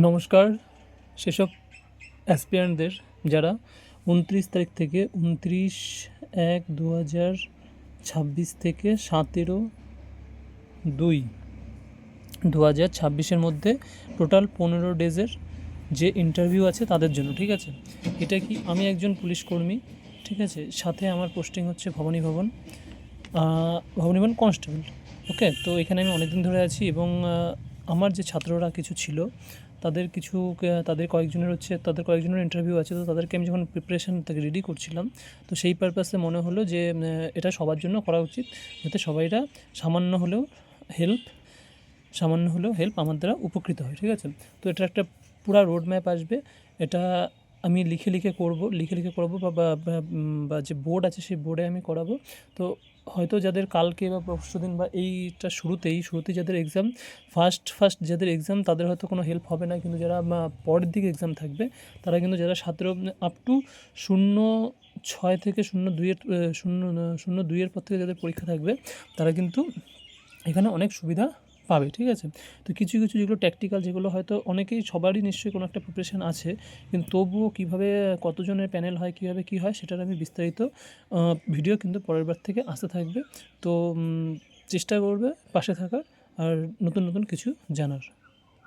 নমস্কার সেসব অ্যাসপিরেন্টদের যারা 29 তারিখ থেকে 29/1/2026 থেকে 17/2/2026 মধ্যে টোটাল 15 ডেজের যে ইন্টারভিউ আছে তাদের জন্য। ঠিক আছে, এটা কি আমি একজন পুলিশ কর্মী, ঠিক আছে, সাথে আমার পোস্টিং হচ্ছে ভবানী ভবন কনস্টেবল। ওকে, তো এখানে আমি অনেক দিন ধরে আছি এবং আমার যে ছাত্ররা কিছু ছিল তাদের কয়েকজনের ইন্টারভিউ আছে। তো তাদেরকে আমি যখন প্রিপারেশান থেকে রেডি করছিলাম, তো সেই পারপাসে মনে হলো যে এটা সবার জন্য করা উচিত, যাতে সবাইরা সামান্য হলেও হেল্প আমার দ্বারা উপকৃত হয়। ঠিক আছে, তো এটার একটা পুরা রোড ম্যাপ আসবে। এটা আমি লিখে করাবো বা যে বোর্ড আছে সেই বোর্ডে আমি করাবো। তো হয়তো যাদের কালকে বা পরশুদিন বা এইটা শুরুতেই যাদের এক্সাম ফার্স্ট যাদের এক্সাম, তাদের হয়তো কোনো হেল্প হবে না, কিন্তু যারা পরের দিকে এক্সাম থাকবে, তারা কিন্তু যারা আপ টু 06 থেকে 02-এর পর থেকে যাদের পরীক্ষা থাকবে, তারা কিন্তু এখানে অনেক সুবিধা পাবে। ঠিক আছে, তো কিছু যেগুলো ট্যাকটিক্যাল, যেগুলো হয়তো সবারই নিশ্চয়ই কোনো একটা প্রিপারেশান আছে, কিন্তু তবুও কীভাবে কতজনের প্যানেল হয়, কীভাবে কী হয়, সেটার আমি বিস্তারিত ভিডিও কিন্তু পরের বার থেকে আসতে থাকবে। তো চেষ্টা করবে পাশে থাকার আর নতুন কিছু জানার।